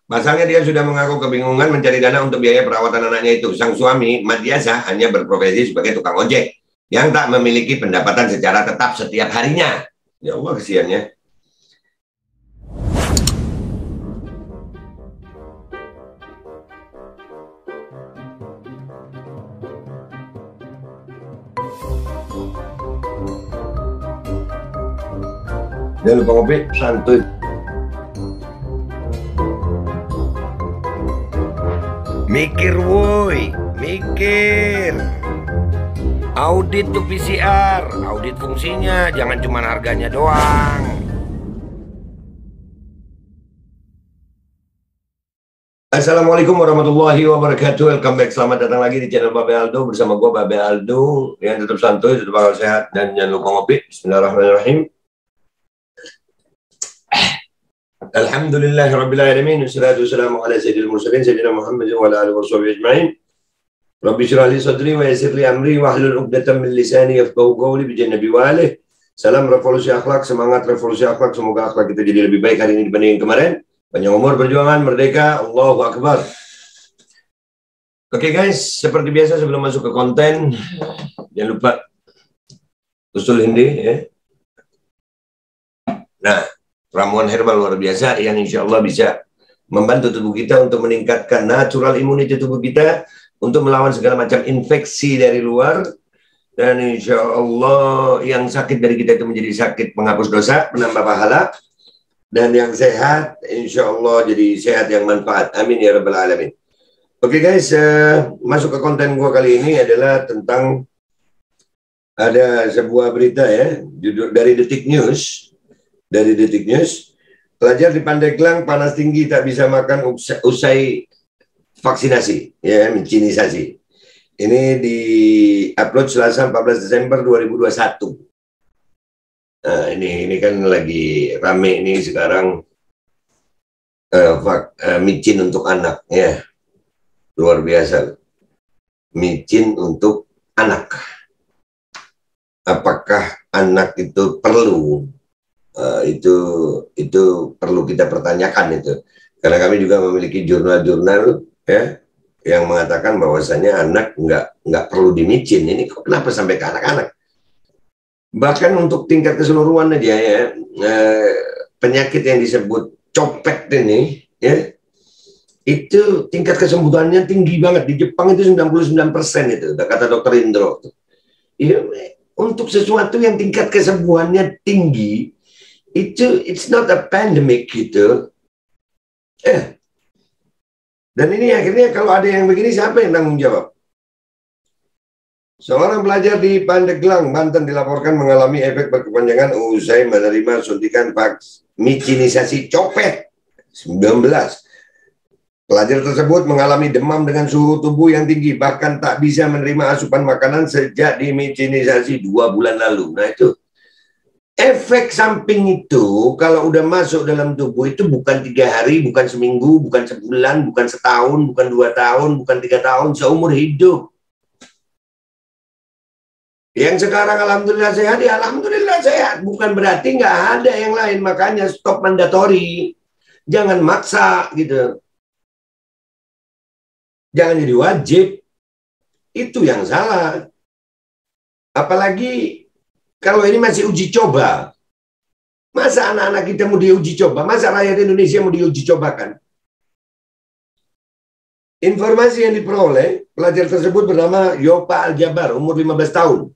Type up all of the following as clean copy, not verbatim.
Pasalnya dia sudah mengaku kebingungan mencari dana untuk biaya perawatan anaknya itu. Sang suami, Matiasa, hanya berprofesi sebagai tukang ojek yang tak memiliki pendapatan secara tetap setiap harinya. Ya Allah, kesiannya. Jangan lupa ngopi, santuy. Mikir woi, mikir. Audit tuh PCR, audit fungsinya, jangan cuma harganya doang. Assalamualaikum warahmatullahi wabarakatuh. Welcome back, selamat datang lagi di channel Babe Aldo bersama gue Babe Aldo yang tetap santuy, tetap bakal sehat, dan jangan lupa ngopi. Bismillahirrahmanirrahim. Alhamdulillahirrabbilalamin. Wassalatu wassalamu ala sayyidil mursalin sayyidina Muhammad wa ala alihi washabihi ajma'in. Rabbi syrah li sadri wa yassir li amri wahlul 'uqdatam min lisani yafqahu qawli bi jannabi walih. Salam revolusi akhlak, semangat revolusi akhlak. Semoga akhlak kita jadi lebih baik hari ini dibanding kemarin. Panjang umur, perjuangan, merdeka, Allahu Akbar. Oke guys, seperti biasa sebelum masuk ke konten, jangan lupa usul hindi ya. Nah, ramuan herbal luar biasa yang insya Allah bisa membantu tubuh kita untuk meningkatkan natural immunity tubuh kita untuk melawan segala macam infeksi dari luar. Dan insya Allah yang sakit dari kita itu menjadi sakit penghapus dosa, penambah pahala. Dan yang sehat, insya Allah jadi sehat yang manfaat. Amin ya rabbal alamin. Oke guys, masuk ke konten gua kali ini adalah tentang ada sebuah berita ya, judul dari Detik News. Dari Detik News, pelajar di Pandeglang panas tinggi tak bisa makan usai vaksinasi, ya, mincinisasi. Ini di-upload Selasa 14 Desember 2021. Nah, ini kan lagi rame ini sekarang micin untuk anak, ya. Luar biasa. Micin untuk anak. Apakah anak itu perlu? Itu perlu kita pertanyakan itu, karena kami juga memiliki jurnal-jurnal ya yang mengatakan bahwasanya anak nggak perlu dimicin. Ini kok kenapa sampai ke anak-anak? Bahkan untuk tingkat keseluruhan aja ya, penyakit yang disebut copet ini ya, itu tingkat kesembuhannya tinggi banget. Di Jepang itu 99% itu, kata dokter Indro. Ya, untuk sesuatu yang tingkat kesembuhannya tinggi, itu it's not a pandemic gitu. Dan ini akhirnya kalau ada yang begini, siapa yang tanggung jawab? Seorang pelajar di Pandeglang, Banten dilaporkan mengalami efek berkepanjangan usai menerima suntikan michinisasi copet 19. Pelajar tersebut mengalami demam dengan suhu tubuh yang tinggi, bahkan tak bisa menerima asupan makanan sejak dimichinisasi 2 bulan lalu. Nah itu, efek samping itu kalau udah masuk dalam tubuh itu bukan 3 hari, bukan seminggu, bukan sebulan, bukan setahun, bukan 2 tahun, bukan 3 tahun, seumur hidup. Yang sekarang alhamdulillah sehat, ya alhamdulillah sehat. Bukan berarti nggak ada yang lain. Makanya stop mandatori. Jangan maksa gitu. Jangan jadi wajib. Itu yang salah. Apalagi kalau ini masih uji coba. Masa anak-anak kita mau diuji coba? Masa rakyat Indonesia mau diuji cobakan? Informasi yang diperoleh, pelajar tersebut bernama Yopa Aljabar, umur 15 tahun.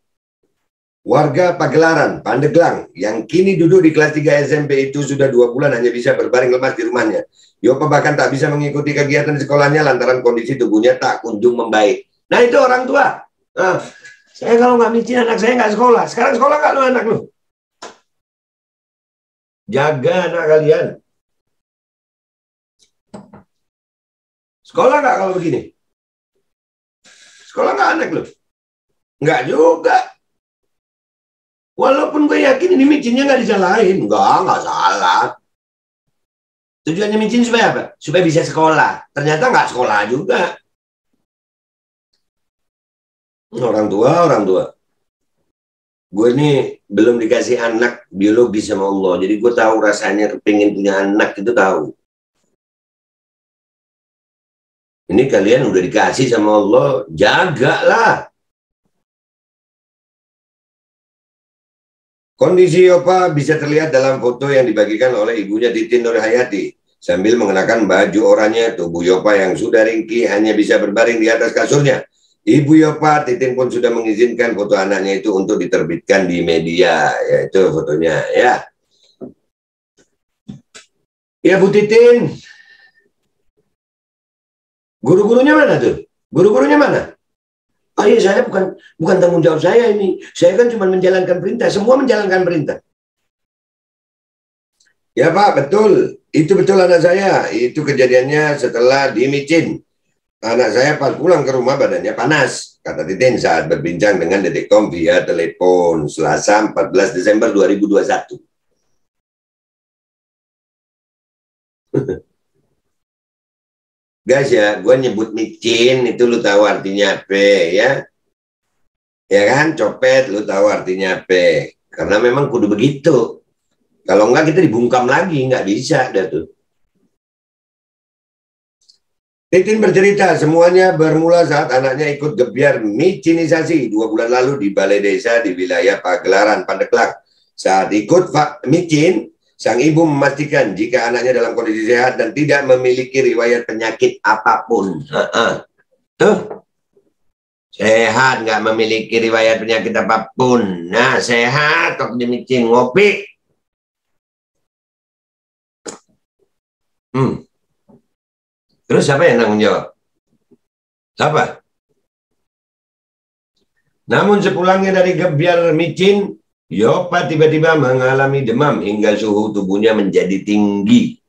Warga Pagelaran, Pandeglang, yang kini duduk di kelas 3 SMP itu sudah 2 bulan hanya bisa berbaring lemas di rumahnya. Yopa bahkan tak bisa mengikuti kegiatan di sekolahnya lantaran kondisi tubuhnya tak kunjung membaik. Nah itu orang tua. Nah, saya kalau nggak micin anak saya nggak sekolah. Sekarang sekolah nggak lu anak lu? Jaga anak kalian. Sekolah nggak kalau begini? Sekolah nggak anak lu? Nggak juga. Walaupun gue yakin ini micinnya nggak disalahin. Nggak salah. Tujuannya micin supaya apa? Supaya bisa sekolah. Ternyata nggak sekolah juga. Orang tua. Gue ini belum dikasih anak biologis sama Allah. Jadi gue tahu rasanya kepingin punya anak itu tahu. Ini kalian udah dikasih sama Allah, jagalah. Kondisi Yopa bisa terlihat dalam foto yang dibagikan oleh ibunya Titin Nurhayati. Sambil mengenakan baju oranye, tubuh Yopa yang sudah ringkih hanya bisa berbaring di atas kasurnya. Ibu Yopa, Titin pun sudah mengizinkan foto anaknya itu untuk diterbitkan di media. Ya, itu fotonya ya. Ya Bu Titin, guru-gurunya mana tuh? Guru-gurunya mana? Oh iya, saya bukan tanggung jawab saya ini. Saya kan cuma menjalankan perintah. Semua menjalankan perintah. Ya Pak, betul. Itu betul anak saya. Itu kejadiannya setelah dimicin. Anak saya pas pulang ke rumah badannya panas, kata Titin saat berbincang dengan Detikcom via telepon Selasa 14 Desember 2021. Guys ya, gue nyebut micin itu lu tahu artinya apa ya? Ya kan, copet lu tahu artinya apa? Karena memang kudu begitu. Kalau enggak kita dibungkam lagi, nggak bisa dah tuh. Titin bercerita semuanya bermula saat anaknya ikut gebyar micinisasi 2 bulan lalu di balai desa di wilayah Pagelaran, Pandeglang. Saat ikut micin, sang ibu memastikan jika anaknya dalam kondisi sehat dan tidak memiliki riwayat penyakit apapun. Tuh, sehat, nggak memiliki riwayat penyakit apapun. Nah, sehat kok dimicin ngopi. Terus siapa yang tanggung jawab? Siapa? Namun sepulangnya dari gebyar micin, Yopa tiba-tiba mengalami demam hingga suhu tubuhnya menjadi tinggi.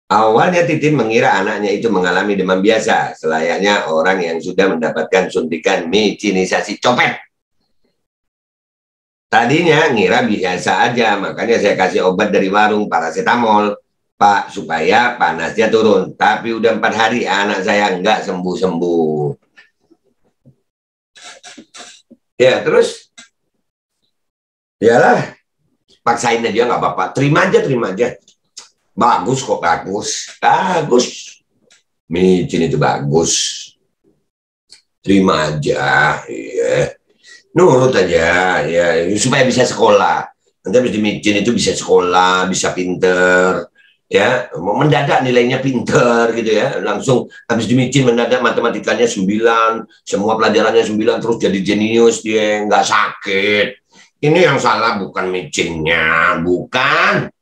Awalnya Titin mengira anaknya itu mengalami demam biasa, selayaknya orang yang sudah mendapatkan suntikan micinisasi copet. Tadinya ngira biasa aja, makanya saya kasih obat dari warung, paracetamol. Pak, supaya panasnya turun. Tapi udah 4 hari anak saya nggak sembuh-sembuh. Ya, terus? Yalah, paksain aja nggak apa-apa. Terima aja. Bagus kok, bagus. Bagus. Micin itu bagus. Terima aja, iya. Nurut aja, ya, supaya bisa sekolah. Nanti habis di micin itu bisa sekolah, bisa pinter. Ya, mendadak nilainya pinter gitu ya, langsung habis dimicin mendadak matematikanya 9, semua pelajarannya 9, terus jadi jenius dia, nggak sakit. Ini yang salah bukan micinnya, bukan.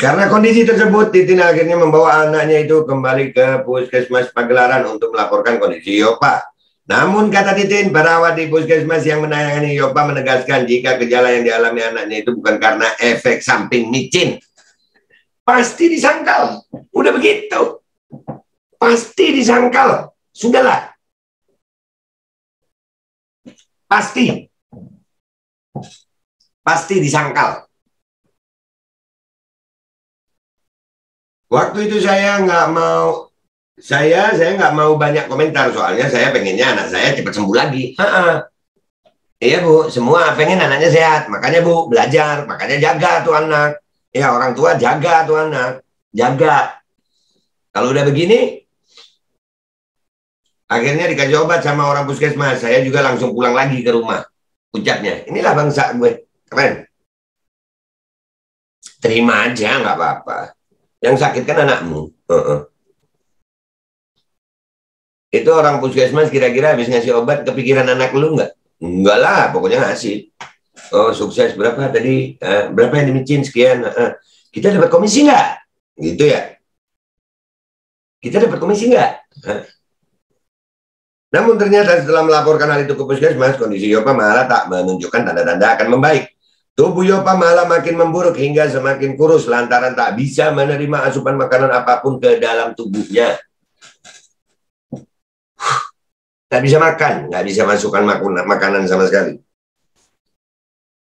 Karena kondisi tersebut, Titin akhirnya membawa anaknya itu kembali ke Puskesmas Pagelaran untuk melaporkan kondisi Yopa. Namun kata Titin, perawat di puskesmas yang menangani Yopa menegaskan jika gejala yang dialami anaknya itu bukan karena efek samping micin. Pasti disangkal. Udah begitu. Pasti disangkal. Sudahlah. Pasti disangkal. Waktu itu saya nggak mau banyak komentar, soalnya saya pengennya anak saya cepat sembuh lagi. Iya Bu, semua pengen anaknya sehat, makanya Bu belajar, makanya jaga tuh anak. Ya orang tua jaga tuh anak, jaga. Kalau udah begini, akhirnya dikasih obat sama orang puskesmas, saya juga langsung pulang lagi ke rumah. Ucapnya, inilah bangsa gue, keren. Terima aja, nggak apa-apa. Yang sakit kan anakmu. Itu orang puskesmas kira-kira habis ngasih obat kepikiran anak lu nggak? Enggak lah, pokoknya ngasih. Oh sukses, berapa tadi? Berapa yang dimicin? Sekian. Kita dapat komisi nggak? Gitu ya? Kita dapat komisi nggak? Namun ternyata setelah melaporkan hal itu ke puskesmas, kondisi Yopa malah tak menunjukkan tanda-tanda akan membaik. Tubuh Yopa malah makin memburuk hingga semakin kurus lantaran tak bisa menerima asupan makanan apapun ke dalam tubuhnya. Tak bisa makan, nggak bisa masukkan makanan sama sekali.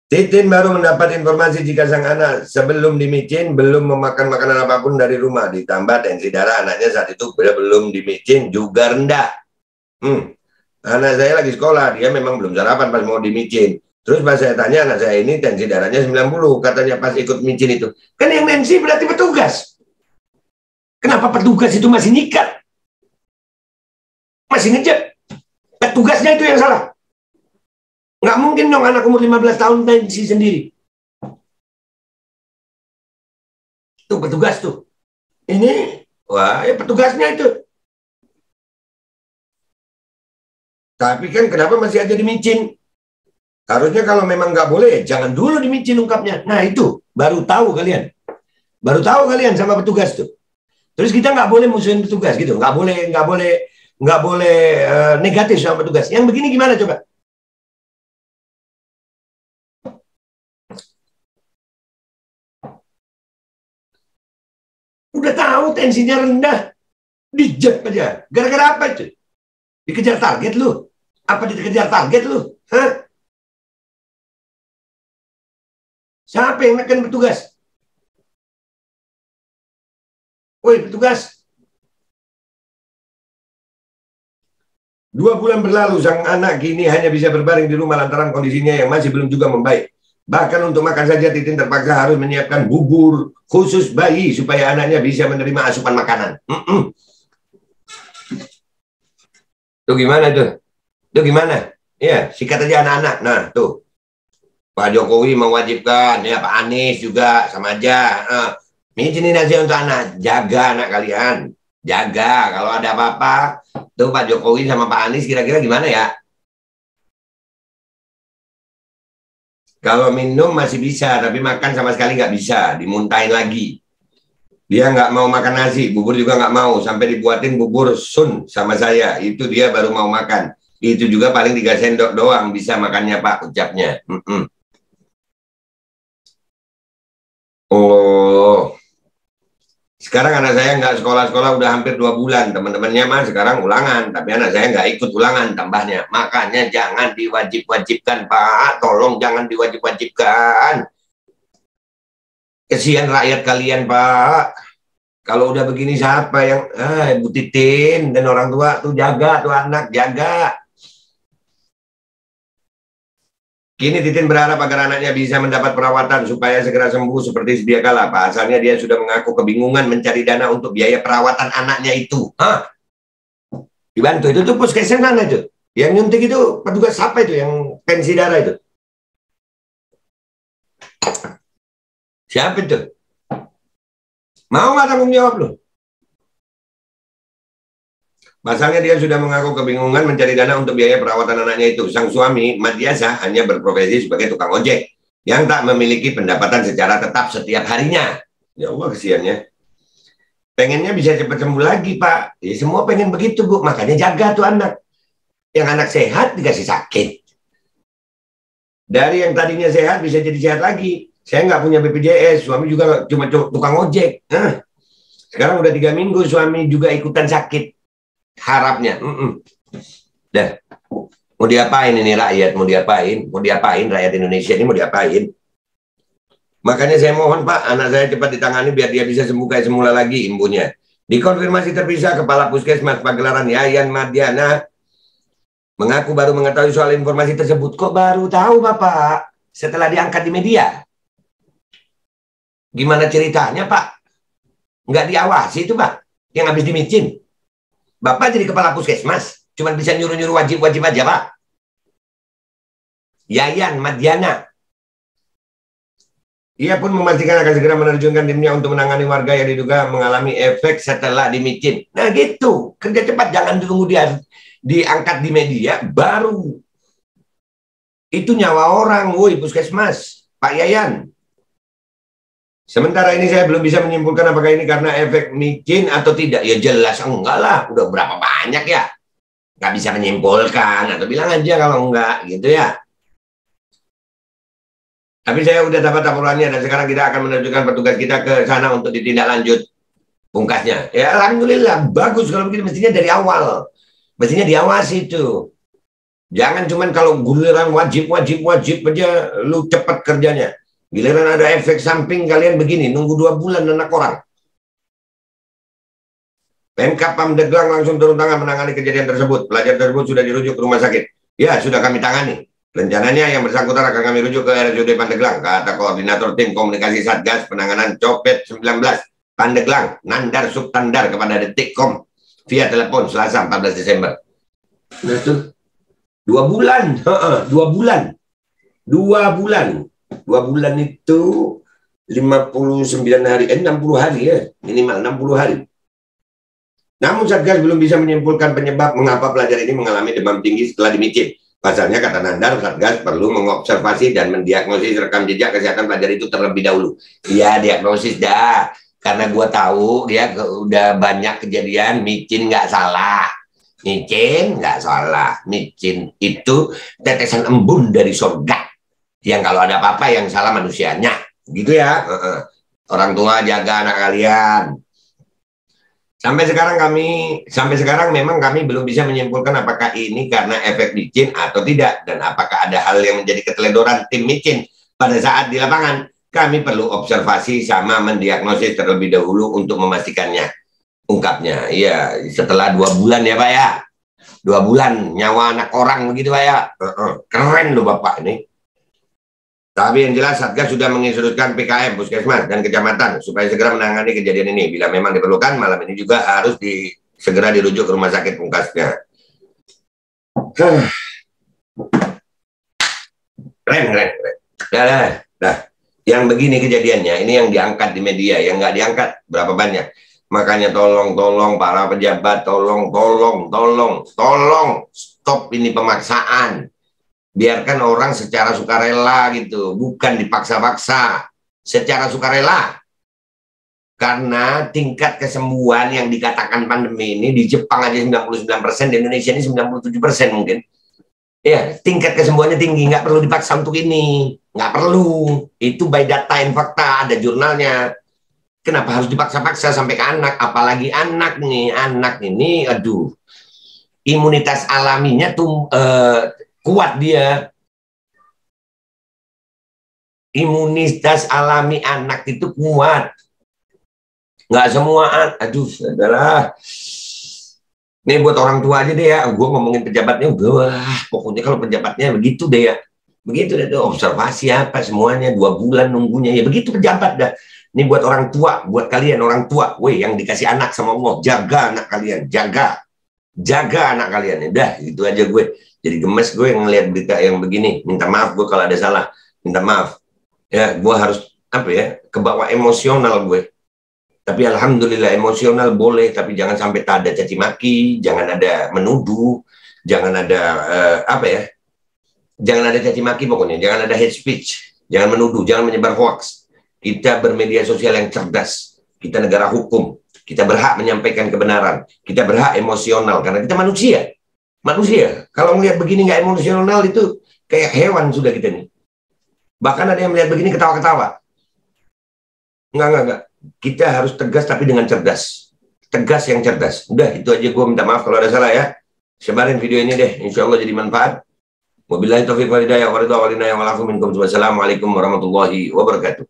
Titin baru mendapat informasi jika sang anak sebelum dimicin belum memakan makanan apapun dari rumah. Ditambah tensi darah anaknya saat itu belum dimicin juga rendah. Anak saya lagi sekolah, dia memang belum sarapan pas mau dimicin. Terus pas saya tanya anak saya ini tensi darahnya 90, katanya pas ikut micin itu. Kan yang tensi berarti petugas. Kenapa petugas itu masih nyikat? Masih ngejet? Petugasnya itu yang salah. Nggak mungkin dong anak umur 15 tahun tensi sendiri. Tuh petugas tuh. Ini, wah ya petugasnya itu. Tapi kan kenapa masih aja dimicin? Harusnya kalau memang nggak boleh, jangan dulu dimicin ungkapnya. Nah itu, baru tahu kalian. Baru tahu kalian sama petugas tuh. Terus kita nggak boleh musuhin petugas gitu. Nggak boleh negatif sama petugas. Yang begini gimana coba? Udah tahu tensinya rendah, dijep aja. Gara-gara apa itu? Dikejar target lu? Apa dikejar target lu? Hah? Siapa yang neken petugas? Woi petugas. 2 bulan berlalu, sang anak kini hanya bisa berbaring di rumah lantaran kondisinya yang masih belum juga membaik. Bahkan untuk makan saja Titin terpaksa harus menyiapkan bubur khusus bayi supaya anaknya bisa menerima asupan makanan. Tuh gimana tuh? Tuh gimana? Ya, sikat aja anak-anak. Nah, tuh. Pak Jokowi mewajibkan, ya Pak Anies juga sama aja. Micinin aja untuk anak. Jaga anak kalian. Jaga. Kalau ada apa-apa, tuh Pak Jokowi sama Pak Anies kira-kira gimana ya? Kalau minum masih bisa, tapi makan sama sekali nggak bisa. Dimuntahin lagi. Dia nggak mau makan nasi, bubur juga nggak mau. Sampai dibuatin bubur sun sama saya. Itu dia baru mau makan. Itu juga paling 3 sendok doang bisa makannya Pak, ucapnya. Oh, sekarang anak saya nggak sekolah-sekolah udah hampir 2 bulan. Teman-temannya mah sekarang ulangan. Tapi anak saya nggak ikut ulangan tambahnya. Makanya jangan diwajib-wajibkan Pak. Tolong jangan diwajib-wajibkan. Kesian rakyat kalian Pak. Kalau udah begini siapa yang Ibu Titin dan orang tua tuh jaga tuh anak, jaga. Kini Titin berharap agar anaknya bisa mendapat perawatan supaya segera sembuh seperti sedia kala. Pasalnya dia sudah mengaku kebingungan mencari dana untuk biaya perawatan anaknya itu. Dibantu itu tuh puskesmas mana itu? Yang nyuntik itu petugas apa itu yang pensi darah itu? Siapa itu? Mau nggak tanggung jawab lu? Pasalnya dia sudah mengaku kebingungan mencari dana untuk biaya perawatan anaknya itu. Sang suami, Madiasa, hanya berprofesi sebagai tukang ojek yang tak memiliki pendapatan secara tetap setiap harinya. Ya Allah, kesiannya. Pengennya bisa cepat sembuh lagi, Pak. Ya, semua pengen begitu, Bu. Makanya jaga tuh anak. Yang anak sehat dikasih sakit. Dari yang tadinya sehat bisa jadi sehat lagi. Saya nggak punya BPJS, suami juga cuma tukang ojek. Sekarang udah 3 minggu suami juga ikutan sakit. Harapnya. Dah. Mau diapain ini rakyat? Mau diapain? Mau diapain rakyat Indonesia ini mau diapain? Makanya saya mohon Pak, anak saya cepat ditangani biar dia bisa sembuh kayak semula lagi, imbunya. Dikonfirmasi terpisah, Kepala Puskesmas Pagelaran Yayan Madiana mengaku baru mengetahui soal informasi tersebut. Kok baru tahu Bapak? Setelah diangkat di media. Gimana ceritanya Pak? Nggak diawasi itu Pak, yang habis dimicin. Bapak jadi kepala puskesmas, cuma bisa nyuruh-nyuruh wajib-wajib aja Pak. Yayan Madiana. Ia pun memastikan akan segera menerjunkan timnya untuk menangani warga yang diduga mengalami efek setelah dimicin. Nah gitu, kerja cepat, jangan tunggu dia diangkat di media, baru. Itu nyawa orang, woi puskesmas, Pak Yayan. Sementara ini saya belum bisa menyimpulkan apakah ini karena efek micin atau tidak. Ya jelas enggak lah, udah berapa banyak ya. Nggak bisa menyimpulkan, atau bilang aja kalau enggak, gitu ya. Tapi saya udah dapat laporannya dan sekarang kita akan menerjunkan petugas kita ke sana untuk ditindaklanjut pungkasnya. Ya alhamdulillah, bagus kalau begitu, mestinya dari awal. Mestinya diawasi itu. Jangan cuman kalau giliran wajib aja lu cepat kerjanya. Giliran ada efek samping kalian begini, nunggu 2 bulan anak orang. Pemkab Pandeglang langsung turun tangan menangani kejadian tersebut. Pelajar tersebut sudah dirujuk ke rumah sakit. Ya, sudah kami tangani. Rencananya yang bersangkutan akan kami rujuk ke RSUD Pandeglang, kata Koordinator Tim Komunikasi Satgas Penanganan Copet 19 Pandeglang, Nandar Subtandar kepada Detikcom via telepon Selasa 14 Desember. Nah itu 2 bulan, 2 bulan, 2 bulan itu 59 hari, 60 hari ya, minimal 60 hari. Namun Satgas belum bisa menyimpulkan penyebab mengapa pelajar ini mengalami demam tinggi setelah dimicin. Pasalnya, kata Nandar, Satgas perlu mengobservasi dan mendiagnosis rekam jejak kesehatan pelajar itu terlebih dahulu. Iya, diagnosis dah. Karena gue tahu dia udah banyak kejadian micin nggak salah. Micin nggak salah. Micin itu tetesan embun dari surga. Yang kalau ada apa-apa yang salah manusianya. Gitu ya. Orang tua jaga anak kalian. Sampai sekarang memang kami belum bisa menyimpulkan apakah ini karena efek micin atau tidak, dan apakah ada hal yang menjadi keteledoran tim micin pada saat di lapangan. Kami perlu observasi sama mendiagnosis terlebih dahulu untuk memastikannya, ungkapnya. Iya, setelah 2 bulan ya Pak ya, 2 bulan nyawa anak orang begitu Pak ya. Keren loh Bapak ini. Tapi yang jelas Satgas sudah menginstruksikan PKM, Puskesmas, dan Kecamatan supaya segera menangani kejadian ini. Bila memang diperlukan, malam ini juga harus segera dirujuk ke rumah sakit pungkasnya. Keren. Nah, yang begini kejadiannya, ini yang diangkat di media, yang nggak diangkat berapa banyak. Makanya tolong para pejabat, tolong stop ini pemaksaan. Biarkan orang secara sukarela gitu, bukan dipaksa-paksa, secara sukarela. Karena tingkat kesembuhan yang dikatakan pandemi ini di Jepang aja 99%, di Indonesia ini 97% mungkin. Ya, tingkat kesembuhannya tinggi, nggak perlu dipaksa untuk ini, nggak perlu. Itu by data and fakta, ada jurnalnya. Kenapa harus dipaksa-paksa sampai ke anak? Apalagi anak ini, aduh, imunitas alaminya tuh kuat dia. Imunitas alami anak itu kuat. Nggak semua, aduh, adalah. Ini buat orang tua aja deh ya. Gue ngomongin pejabatnya, pokoknya kalau pejabatnya begitu deh ya. Begitu deh tuh, observasi apa semuanya, 2 bulan nunggunya. Ya begitu pejabat dah. Ini buat orang tua, buat kalian orang tua. Weh, yang dikasih anak sama Allah, jaga anak kalian, jaga anak kalian. Udah, itu aja gue. Jadi gemes gue ngelihat berita yang begini. Minta maaf gue kalau ada salah. Minta maaf. Ya, gue harus kebawa emosional gue. Tapi alhamdulillah emosional boleh, tapi jangan sampai tak ada caci maki, jangan ada menuduh, jangan ada jangan ada caci maki pokoknya, jangan ada hate speech, jangan menuduh, jangan menyebar hoax. Kita bermedia sosial yang cerdas, kita negara hukum, kita berhak menyampaikan kebenaran, kita berhak emosional karena kita manusia. Kalau melihat begini nggak emosional itu kayak hewan sudah kita nih. Bahkan ada yang melihat begini ketawa-ketawa. Enggak. Kita harus tegas tapi dengan cerdas. Tegas yang cerdas. Udah, itu aja, gue minta maaf kalau ada salah ya. Sebarin video ini deh, insya Allah jadi manfaat. Wabillahi taufiq wal hidayah. Wassalamualaikum warahmatullahi wabarakatuh.